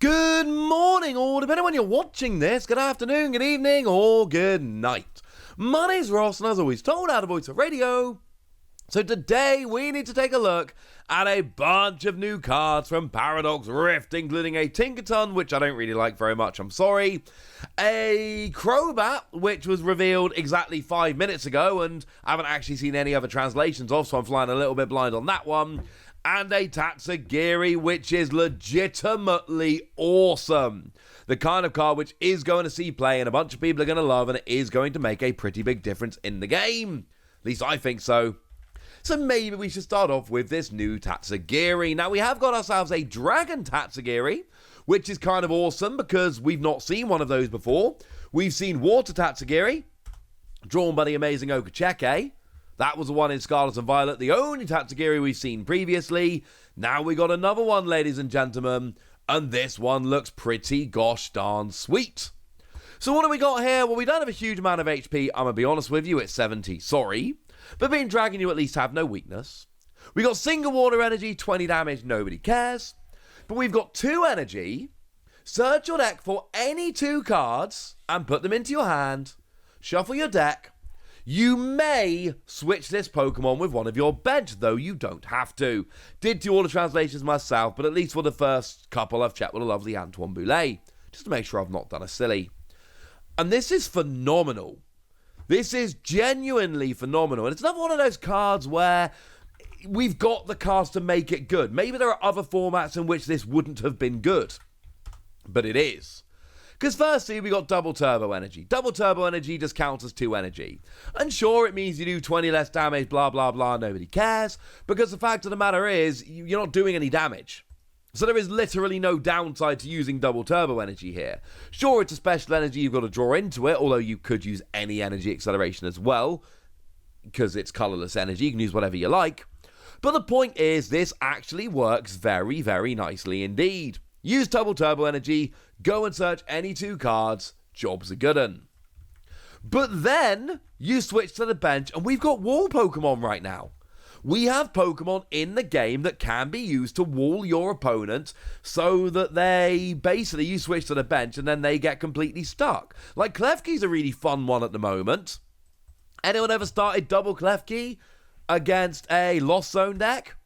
Good morning, or depending on when you're watching this, good afternoon, good evening, or good night. My name's Ross, and as always, told out of Voice of Radio. So today, we need to take a look at a bunch of new cards from Paradox Rift, including a Tinkaton, which I don't really like very much, I'm sorry, a Crobat, which was revealed exactly 5 minutes ago, and I haven't actually seen any other translations of, so I'm flying a little bit blind on that one, and a Tatsugiri, which is legitimately awesome. The kind of card which is going to see play and a bunch of people are going to love, and it is going to make a pretty big difference in the game. At least I think so. So maybe we should start off with this new Tatsugiri. Now, we have got ourselves a Dragon Tatsugiri, which is kind of awesome because we've not seen one of those before. We've seen Water Tatsugiri, drawn by the amazing Okacheke. That was the one in Scarlet and Violet, the only Tatsugiri we've seen previously. Now we got another one, ladies and gentlemen, and this one looks pretty gosh darn sweet. So what do we got here? Well, we don't have a huge amount of HP, I'm going to be honest with you, it's 70, sorry. But being Dragon, you at least have no weakness. We got single water energy, 20 damage, nobody cares. But we've got 2 energy. Search your deck for any 2 cards and put them into your hand. Shuffle your deck. You may switch this Pokemon with one of your bench, though you don't have to. Did do all the translations myself, but at least for the first couple I've checked with a lovely Antoine Boulet, just to make sure I've not done a silly. And this is phenomenal. This is genuinely phenomenal. And it's another one of those cards where we've got the cards to make it good. Maybe there are other formats in which this wouldn't have been good, but it is. Because firstly, we got double turbo energy. Double turbo energy just counts as 2 energy. And sure, it means you do 20 less damage, blah, blah, blah, nobody cares. Because the fact of the matter is, you're not doing any damage. So there is literally no downside to using double turbo energy here. Sure, it's a special energy you've got to draw into it, although you could use any energy acceleration as well. Because it's colorless energy, you can use whatever you like. But the point is, this actually works very, very nicely indeed. Use double turbo energy, go and search any 2 cards, job's a good un. But then, you switch to the bench, and we've got wall Pokemon right now. We have Pokemon in the game that can be used to wall your opponent so that you switch to the bench and then they get completely stuck. Like, Klefki's a really fun one at the moment. Anyone ever started double Klefki against a Lost Zone deck?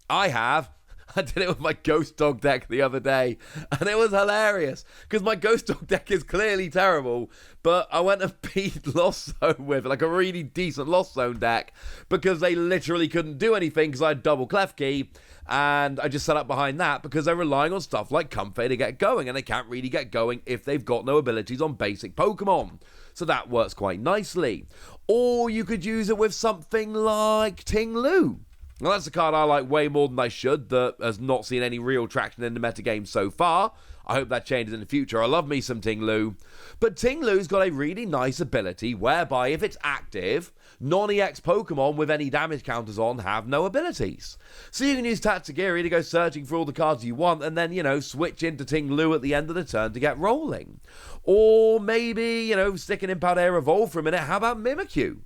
I have. I did it with my Ghost Dog deck the other day, and it was hilarious, because my Ghost Dog deck is clearly terrible, but I went and beat Lost Zone with, like, a really decent Lost Zone deck, because they literally couldn't do anything, because I had double Klefki, and I just set up behind that, because they're relying on stuff like Comfey to get going, and they can't really get going if they've got no abilities on basic Pokemon. So that works quite nicely. Or you could use it with something like Ting Lu. Now, that's a card I like way more than I should, that has not seen any real traction in the metagame so far. I hope that changes in the future. I love me some Ting Lu. But Ting Lu's got a really nice ability whereby if it's active, non-EX Pokemon with any damage counters on have no abilities. So you can use Tatsugiri to go searching for all the cards you want and then, switch into Ting Lu at the end of the turn to get rolling. Or maybe, sticking in Paldea Evolve for a minute, how about Mimikyu?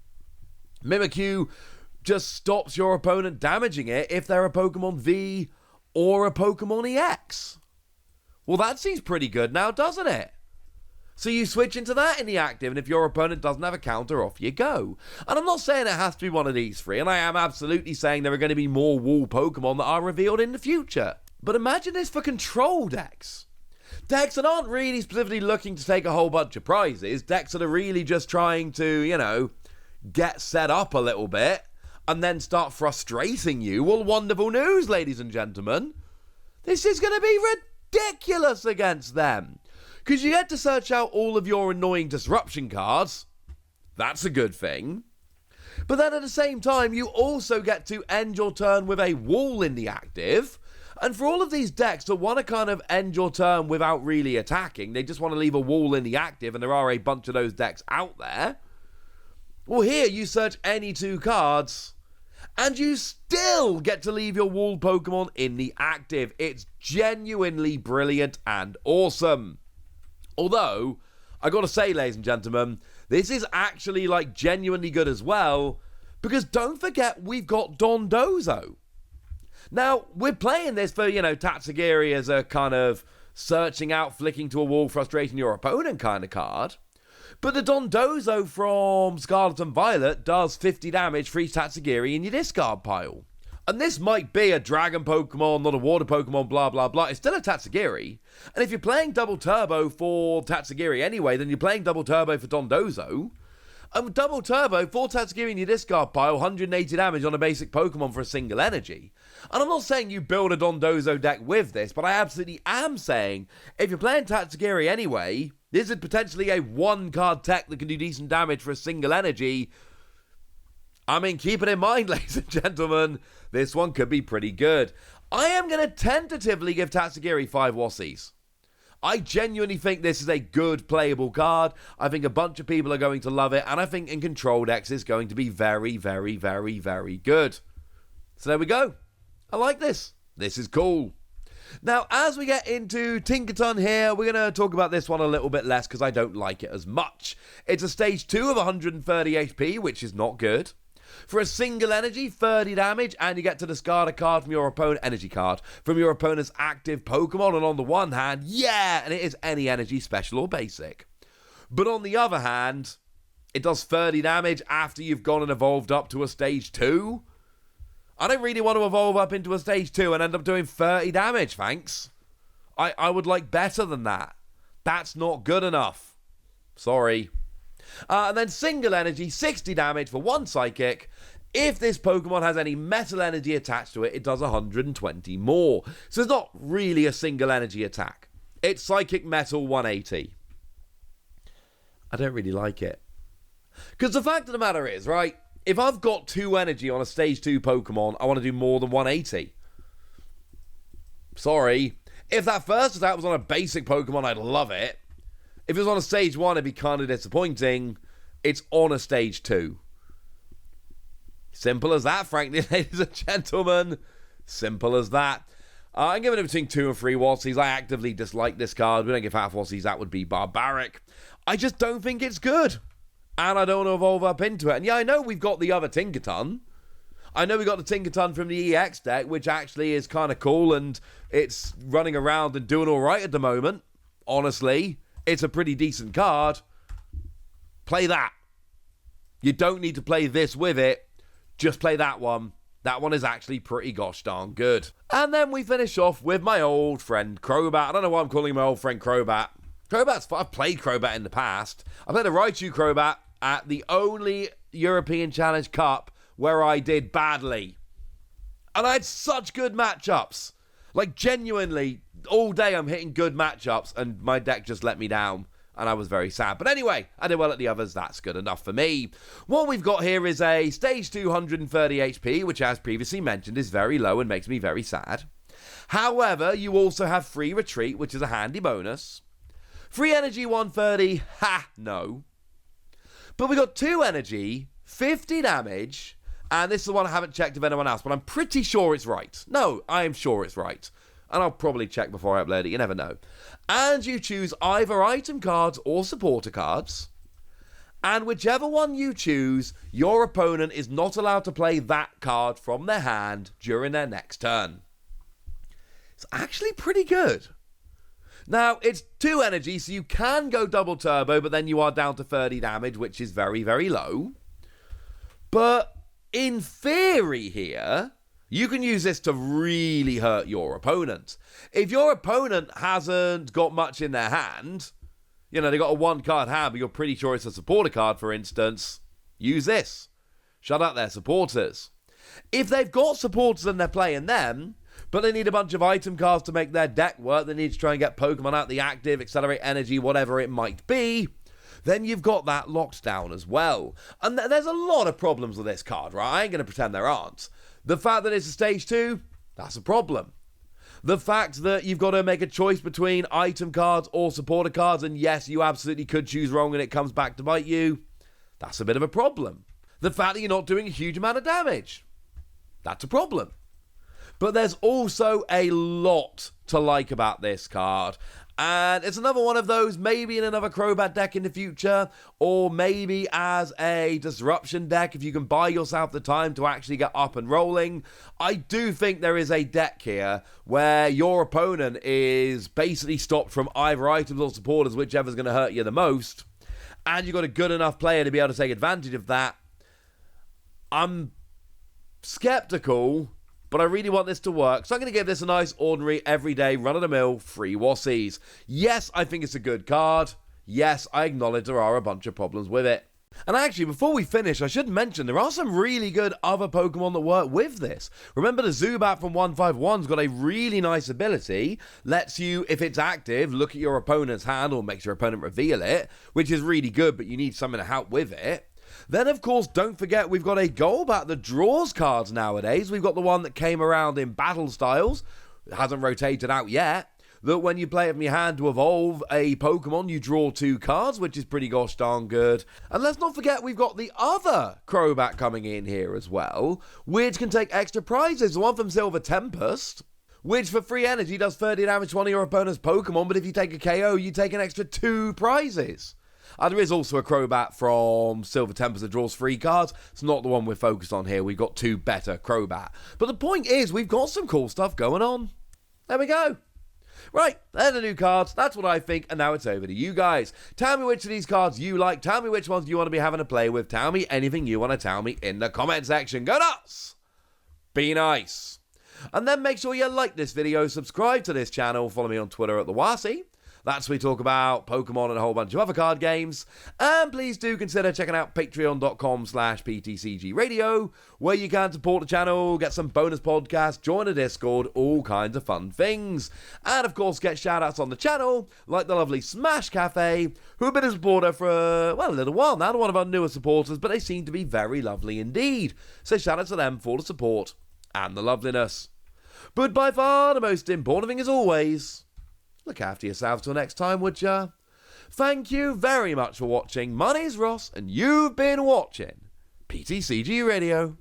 Mimikyu just stops your opponent damaging it if they're a Pokemon V or a Pokemon EX. Well, that seems pretty good now, doesn't it? So you switch into that in the active, and if your opponent doesn't have a counter, off you go. And I'm not saying it has to be one of these 3, and I am absolutely saying there are going to be more wall Pokemon that are revealed in the future. But imagine this for control decks. Decks that aren't really specifically looking to take a whole bunch of prizes. Decks that are really just trying to, get set up a little bit and then start frustrating you. Well, wonderful news, ladies and gentlemen. This is going to be ridiculous against them. Because you get to search out all of your annoying disruption cards. That's a good thing. But then at the same time, you also get to end your turn with a wall in the active. And for all of these decks that want to kind of end your turn without really attacking, they just want to leave a wall in the active, and there are a bunch of those decks out there. Well, here you search any 2 cards, and you still get to leave your wall Pokemon in the active. It's genuinely brilliant and awesome. Although, I gotta say, ladies and gentlemen, this is actually, genuinely good as well, because don't forget, we've got Dondozo. Now, we're playing this for, Tatsugiri as a kind of searching out, flicking to a wall, frustrating your opponent kind of card. But the Dondozo from Scarlet and Violet does 50 damage for each Tatsugiri in your discard pile. And this might be a dragon Pokemon, not a water Pokemon, blah, blah, blah. It's still a Tatsugiri. And if you're playing double turbo for Tatsugiri anyway, then you're playing double turbo for Dondozo. Double turbo, 4 Tatsugiri in your discard pile, 180 damage on a basic Pokemon for a single energy. And I'm not saying you build a Dondozo deck with this, but I absolutely am saying, if you're playing Tatsugiri anyway, this is potentially a 1-card tech that can do decent damage for a single energy. I mean, keep it in mind, ladies and gentlemen, this one could be pretty good. I am going to tentatively give Tatsugiri 5 Wassies. I genuinely think this is a good playable card. I think a bunch of people are going to love it, and I think in control decks it's going to be very, very, very, very good. So there we go. I like this. This is cool. Now, as we get into Tinkaton here, we're going to talk about this one a little bit less because I don't like it as much. It's a stage 2 of 130 HP, which is not good. For a single energy, 30 damage, and you get to discard a card from your opponent, energy card, from your opponent's active Pokemon, and on the one hand, yeah, and it is any energy, special or basic. But on the other hand, it does 30 damage after you've gone and evolved up to a stage 2. I don't really want to evolve up into a stage 2 and end up doing 30 damage, thanks. I would like better than that. That's not good enough. Sorry. And then single energy, 60 damage for 1 psychic. If this Pokemon has any metal energy attached to it, it does 120 more. So it's not really a single energy attack. It's psychic metal 180. I don't really like it. Because the fact of the matter is, right, if I've got 2 energy on a stage 2 Pokemon, I want to do more than 180. Sorry. If that first attack was on a basic Pokemon, I'd love it. If it was on a stage 1, it'd be kind of disappointing. It's on a stage 2. Simple as that, frankly, ladies and gentlemen. Simple as that. I'm giving it between 2 and 3 Wassies. I actively dislike this card. We don't give half Wassies. That would be barbaric. I just don't think it's good. And I don't want to evolve up into it. And yeah, I know we've got the other Tinkaton. I know we got the Tinkaton from the EX deck, which actually is kind of cool. And it's running around and doing all right at the moment. Honestly. It's a pretty decent card. Play that. You don't need to play this with it. Just play that one. That one is actually pretty gosh darn good. And then we finish off with my old friend Crobat. I don't know why I'm calling my old friend Crobat. I've played Crobat in the past. I played a Raichu Crobat at the only European Challenge Cup where I did badly. And I had such good matchups. Like, genuinely, all day I'm hitting good matchups, and my deck just let me down, and I was very sad. But anyway, I did well at the others. That's good enough for me. What we've got here is a stage 230 HP, which, as previously mentioned, is very low and makes me very sad. However, you also have free retreat, which is a handy bonus. Free energy 130, no. But we got 2 energy, 50 damage, and this is the one I haven't checked of anyone else, but I'm pretty sure it's right. No, I am sure it's right. And I'll probably check before I upload it, you never know. And you choose either item cards or supporter cards. And whichever one you choose, your opponent is not allowed to play that card from their hand during their next turn. It's actually pretty good. Now, it's 2 energy, so you can go double turbo, but then you are down to 30 damage, which is very, very low. But in theory here, you can use this to really hurt your opponent. If your opponent hasn't got much in their hand, you know, they got a 1-card hand, but you're pretty sure it's a supporter card, for instance, use this. Shut up their supporters. If they've got supporters and they're playing them, but they need a bunch of item cards to make their deck work, they need to try and get Pokemon out the active, accelerate energy, whatever it might be, then you've got that locked down as well. And there's a lot of problems with this card, right? I ain't going to pretend there aren't. The fact that it's a stage 2, that's a problem. The fact that you've got to make a choice between item cards or supporter cards, and yes, you absolutely could choose wrong and it comes back to bite you, that's a bit of a problem. The fact that you're not doing a huge amount of damage, that's a problem. But there's also a lot to like about this card. And it's another one of those, maybe in another Crobat deck in the future, or maybe as a disruption deck if you can buy yourself the time to actually get up and rolling. I do think there is a deck here where your opponent is basically stopped from either items or supporters, whichever's going to hurt you the most, and you've got a good enough player to be able to take advantage of that. I'm skeptical, but I really want this to work, so I'm going to give this a nice, ordinary, everyday, run-of-the-mill, free Wassies. Yes, I think it's a good card. Yes, I acknowledge there are a bunch of problems with it. And actually, before we finish, I should mention there are some really good other Pokemon that work with this. Remember, the Zubat from 151's got a really nice ability, lets you, if it's active, look at your opponent's hand or makes your opponent reveal it, which is really good, but you need something to help with it. Then, of course, don't forget we've got a Golbat that draws cards nowadays. We've got the one that came around in Battle Styles. It hasn't rotated out yet. That when you play it from your hand to evolve a Pokemon, you draw 2 cards, which is pretty gosh darn good. And let's not forget we've got the other Crobat coming in here as well, which can take extra prizes. The one from Silver Tempest, which for free energy does 30 damage to one of your opponent's Pokemon, but if you take a KO, you take an extra 2 prizes. There is also a Crobat from Silver Tempest that draws 3 cards. It's not the one we're focused on here. We've got 2 better Crobat. But the point is, we've got some cool stuff going on. There we go. Right, they're the new cards. That's what I think, and now it's over to you guys. Tell me which of these cards you like. Tell me which ones you want to be having a play with. Tell me anything you want to tell me in the comment section. Go nuts! Be nice. And then make sure you like this video, subscribe to this channel, follow me on Twitter at TheWassie. That's where we talk about Pokemon and a whole bunch of other card games. And please do consider checking out patreon.com/PTCG Radio, where you can support the channel, get some bonus podcasts, join a Discord, all kinds of fun things. And of course, get shout-outs on the channel, like the lovely Smash Cafe, who have been a supporter for, a little while now. They're one of our newer supporters, but they seem to be very lovely indeed. So shout out to them for the support and the loveliness. But by far, the most important thing is always, look after yourselves till next time, would ya? Thank you very much for watching. My name's Ross, and you've been watching PTCG Radio.